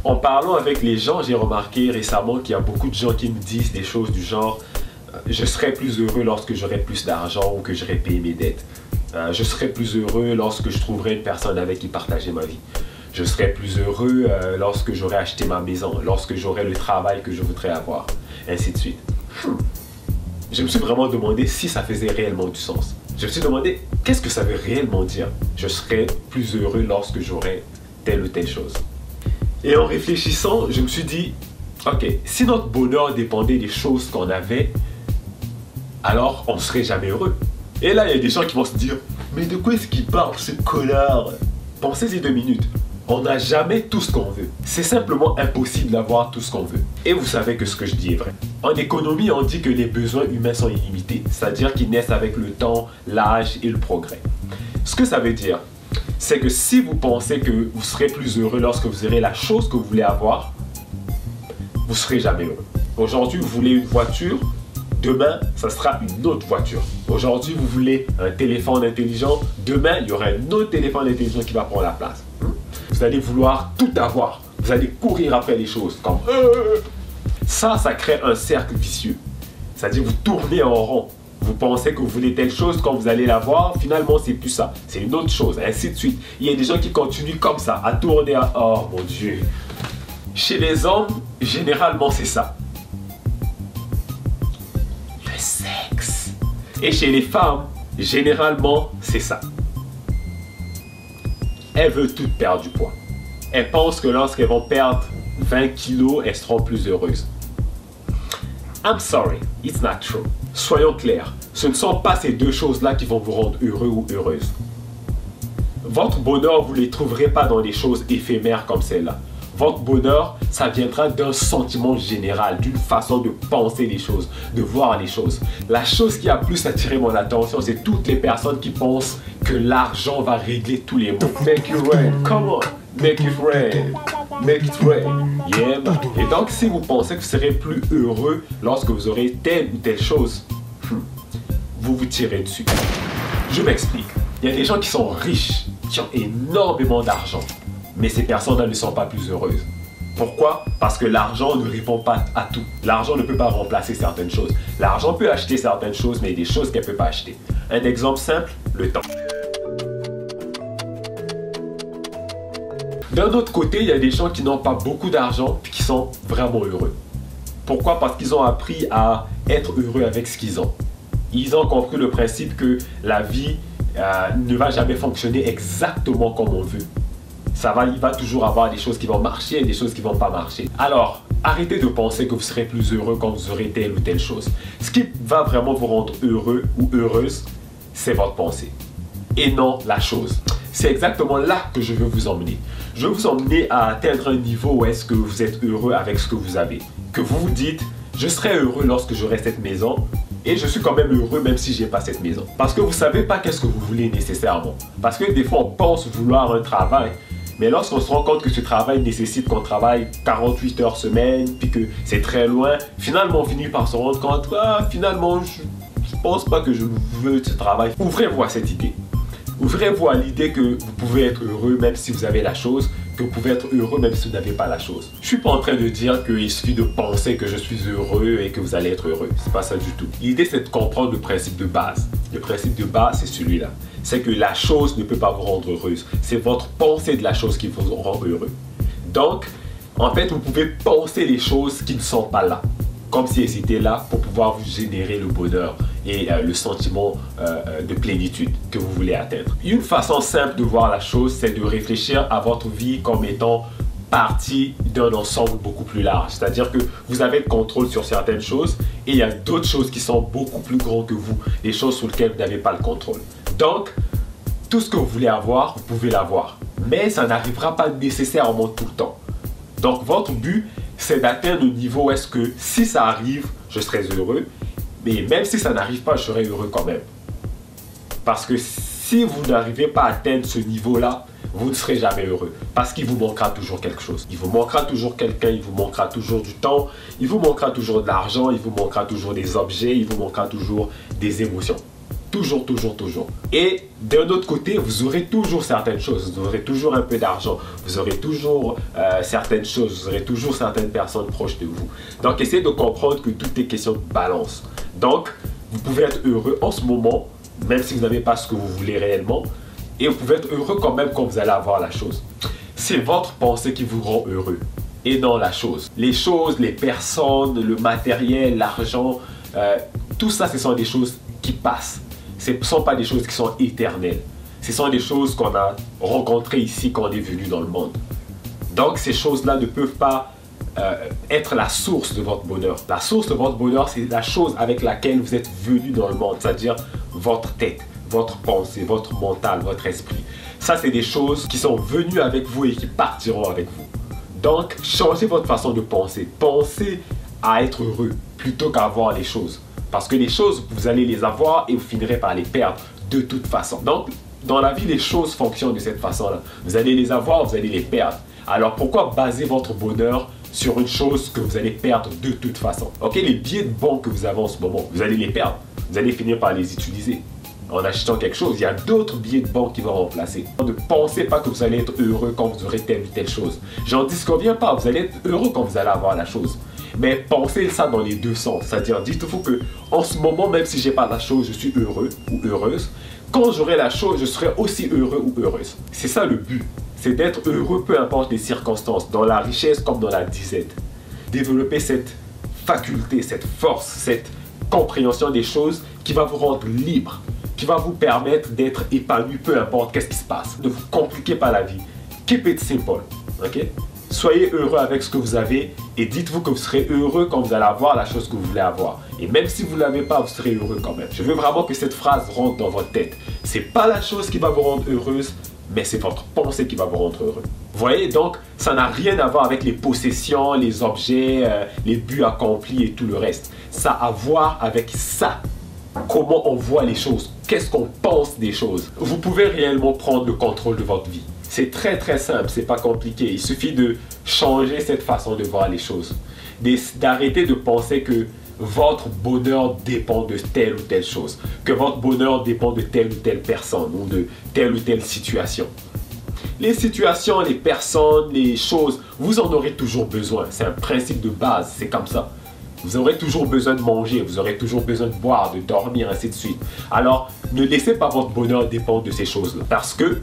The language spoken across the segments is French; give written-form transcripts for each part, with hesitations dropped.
En parlant avec les gens, j'ai remarqué récemment qu'il y a beaucoup de gens qui me disent des choses du genre je serai plus heureux lorsque j'aurai plus d'argent ou que j'aurai payé mes dettes. Je serai plus heureux lorsque je trouverai une personne avec qui partager ma vie. Je serai plus heureux lorsque j'aurai acheté ma maison, lorsque j'aurai le travail que je voudrais avoir, ainsi de suite. Je me suis vraiment demandé si ça faisait réellement du sens. Je me suis demandé qu'est-ce que ça veut réellement dire. Je serai plus heureux lorsque j'aurai telle ou telle chose. Et en réfléchissant, je me suis dit, ok, si notre bonheur dépendait des choses qu'on avait, alors on ne serait jamais heureux. Et là, il y a des gens qui vont se dire, mais de quoi est-ce qu'il parle, ce connard? Pensez-y 2 minutes. On n'a jamais tout ce qu'on veut. C'est simplement impossible d'avoir tout ce qu'on veut. Et vous savez que ce que je dis est vrai. En économie, on dit que les besoins humains sont illimités, c'est-à-dire qu'ils naissent avec le temps, l'âge et le progrès. Ce que ça veut dire, c'est que si vous pensez que vous serez plus heureux lorsque vous aurez la chose que vous voulez avoir, vous ne serez jamais heureux. Aujourd'hui, vous voulez une voiture, demain, ça sera une autre voiture. Aujourd'hui, vous voulez un téléphone intelligent, demain, il y aura un autre téléphone intelligent qui va prendre la place. Vous allez vouloir tout avoir. Vous allez courir après les choses comme ça crée un cercle vicieux. C'est-à-dire vous tournez en rond. Vous pensez que vous voulez telle chose, quand vous allez la voir, finalement c'est plus ça. C'est une autre chose, ainsi de suite. Il y a des gens qui continuent comme ça, à tourner à... Oh mon Dieu. Chez les hommes, généralement c'est ça. Le sexe. Et chez les femmes, généralement c'est ça. Elles veulent toutes perdre du poids. Elles pensent que lorsqu'elles vont perdre 20 kilos, elles seront plus heureuses. I'm sorry, it's not true. Soyons clairs, ce ne sont pas ces deux choses-là qui vont vous rendre heureux ou heureuse. Votre bonheur, vous ne les trouverez pas dans des choses éphémères comme celle-là. Votre bonheur, ça viendra d'un sentiment général, d'une façon de penser les choses, de voir les choses. La chose qui a plus attiré mon attention, c'est toutes les personnes qui pensent que l'argent va régler tous les maux. Make it rain, come on, make it rain, make it rain, yeah man. Et donc, si vous pensez que vous serez plus heureux lorsque vous aurez telle ou telle chose, vous vous tirez dessus. Je m'explique. Il y a des gens qui sont riches, qui ont énormément d'argent. Mais ces personnes-là ne sont pas plus heureuses. Pourquoi? Parce que l'argent ne répond pas à tout. L'argent ne peut pas remplacer certaines choses. L'argent peut acheter certaines choses, mais il y a des choses qu'elle ne peut pas acheter. Un exemple simple, le temps. D'un autre côté, il y a des gens qui n'ont pas beaucoup d'argent et qui sont vraiment heureux. Pourquoi? Parce qu'ils ont appris à être heureux avec ce qu'ils ont. Ils ont compris le principe que la vie ne va jamais fonctionner exactement comme on veut. Il va toujours avoir des choses qui vont marcher et des choses qui ne vont pas marcher. Alors, arrêtez de penser que vous serez plus heureux quand vous aurez telle ou telle chose. Ce qui va vraiment vous rendre heureux ou heureuse, c'est votre pensée et non la chose. C'est exactement là que je veux vous emmener. Je veux vous emmener à atteindre un niveau où est-ce que vous êtes heureux avec ce que vous avez. Que vous vous dites, je serai heureux lorsque j'aurai cette maison et je suis quand même heureux même si je n'ai pas cette maison. Parce que vous ne savez pas qu'est-ce que vous voulez nécessairement. Parce que des fois, on pense vouloir un travail. Mais lorsqu'on se rend compte que ce travail nécessite qu'on travaille 48 heures semaine, puis que c'est très loin, finalement on finit par se rendre compte, finalement je ne pense pas que je veux ce travail. Ouvrez-vous à cette idée. Ouvrez-vous à l'idée que vous pouvez être heureux même si vous avez la chose, que vous pouvez être heureux même si vous n'avez pas la chose. Je ne suis pas en train de dire qu'il suffit de penser que je suis heureux et que vous allez être heureux. C'est pas ça du tout. L'idée c'est de comprendre le principe de base. Le principe de base c'est celui-là. C'est que la chose ne peut pas vous rendre heureuse. C'est votre pensée de la chose qui vous rend heureux. Donc, en fait, vous pouvez penser les choses qui ne sont pas là. Comme si elles étaient là pour pouvoir vous générer le bonheur et le sentiment de plénitude que vous voulez atteindre. Une façon simple de voir la chose, c'est de réfléchir à votre vie comme étant partie d'un ensemble beaucoup plus large. C'est-à-dire que vous avez le contrôle sur certaines choses et il y a d'autres choses qui sont beaucoup plus grandes que vous, des choses sur lesquelles vous n'avez pas le contrôle. Donc, tout ce que vous voulez avoir, vous pouvez l'avoir. Mais ça n'arrivera pas nécessairement tout le temps. Donc, votre but, c'est d'atteindre le niveau où est-ce que si ça arrive, je serai heureux. Mais même si ça n'arrive pas, je serai heureux quand même. Parce que si vous n'arrivez pas à atteindre ce niveau-là, vous ne serez jamais heureux. Parce qu'il vous manquera toujours quelque chose. Il vous manquera toujours quelqu'un, il vous manquera toujours du temps, il vous manquera toujours de l'argent, il vous manquera toujours des objets, il vous manquera toujours des émotions. Toujours, toujours, toujours. Et d'un autre côté, vous aurez toujours certaines choses. Vous aurez toujours un peu d'argent. Vous aurez toujours certaines choses. Vous aurez toujours certaines personnes proches de vous. Donc, essayez de comprendre que tout est question de balance. Donc, vous pouvez être heureux en ce moment, même si vous n'avez pas ce que vous voulez réellement. Et vous pouvez être heureux quand même quand vous allez avoir la chose. C'est votre pensée qui vous rend heureux et non la chose. Les choses, les personnes, le matériel, l'argent, tout ça, ce sont des choses qui passent. Ce ne sont pas des choses qui sont éternelles. Ce sont des choses qu'on a rencontrées ici quand on est venu dans le monde. Donc ces choses-là ne peuvent pas être la source de votre bonheur. La source de votre bonheur, c'est la chose avec laquelle vous êtes venu dans le monde, c'est-à-dire votre tête, votre pensée, votre mental, votre esprit. Ça, c'est des choses qui sont venues avec vous et qui partiront avec vous. Donc, changez votre façon de penser. Pensez à être heureux plutôt qu'à avoir les choses. Parce que les choses, vous allez les avoir et vous finirez par les perdre de toute façon. Donc, dans la vie, les choses fonctionnent de cette façon-là. Vous allez les avoir, vous allez les perdre. Alors, pourquoi baser votre bonheur sur une chose que vous allez perdre de toute façon? Ok, les billets de banque que vous avez en ce moment, vous allez les perdre. Vous allez finir par les utiliser. En achetant quelque chose, il y a d'autres billets de banque qui vont remplacer. Ne pensez pas que vous allez être heureux quand vous aurez telle ou telle chose. J'en disconviens pas, vous allez être heureux quand vous allez avoir la chose. Mais pensez ça dans les deux sens. C'est-à-dire, dites-vous que en ce moment, même si j'ai pas la chose, je suis heureux ou heureuse. Quand j'aurai la chose, je serai aussi heureux ou heureuse. C'est ça le but. C'est d'être heureux peu importe les circonstances, dans la richesse comme dans la disette. Développer cette faculté, cette force, cette compréhension des choses qui va vous rendre libre, qui va vous permettre d'être épanoui peu importe qu'est-ce qui se passe. Ne vous compliquez pas la vie. Keep it simple. Ok? Soyez heureux avec ce que vous avez et dites-vous que vous serez heureux quand vous allez avoir la chose que vous voulez avoir. Et même si vous ne l'avez pas, vous serez heureux quand même. Je veux vraiment que cette phrase rentre dans votre tête. C'est pas la chose qui va vous rendre heureuse, mais c'est votre pensée qui va vous rendre heureux. Vous voyez, donc, ça n'a rien à voir avec les possessions, les objets, les buts accomplis et tout le reste. Ça a à voir avec ça. Comment on voit les choses, qu'est-ce qu'on pense des choses. Vous pouvez réellement prendre le contrôle de votre vie. C'est très très simple, c'est pas compliqué. Il suffit de changer cette façon de voir les choses. D'arrêter de penser que votre bonheur dépend de telle ou telle chose. Que votre bonheur dépend de telle ou telle personne ou de telle ou telle situation. Les situations, les personnes, les choses, vous en aurez toujours besoin. C'est un principe de base, c'est comme ça. Vous aurez toujours besoin de manger, vous aurez toujours besoin de boire, de dormir, ainsi de suite. Alors, ne laissez pas votre bonheur dépendre de ces choses-là. Parce que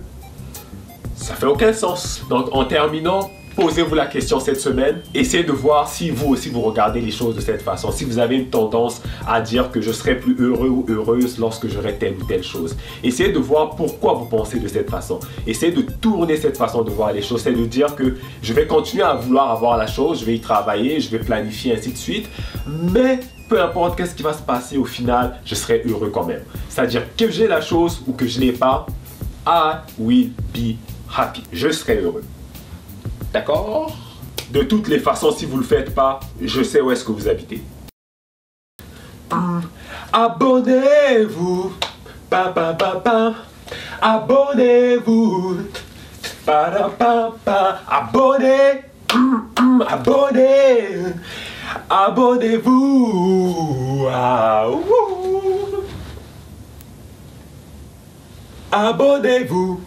ça fait aucun sens. Donc, en terminant, posez-vous la question cette semaine. Essayez de voir si vous aussi vous regardez les choses de cette façon. Si vous avez une tendance à dire que je serai plus heureux ou heureuse lorsque j'aurai telle ou telle chose. Essayez de voir pourquoi vous pensez de cette façon. Essayez de tourner cette façon de voir les choses. C'est de dire que je vais continuer à vouloir avoir la chose, je vais y travailler, je vais planifier, ainsi de suite. Mais peu importe qu'est-ce qui va se passer au final, je serai heureux quand même. C'est-à-dire que j'ai la chose ou que je ne l'ai pas, I will be happy. Je serai heureux. D'accord? De toutes les façons, si vous ne le faites pas, je sais où est-ce que vous habitez. Abonnez-vous. Abonnez-vous. Abonnez. Abonnez. Abonnez-vous. Abonnez-vous.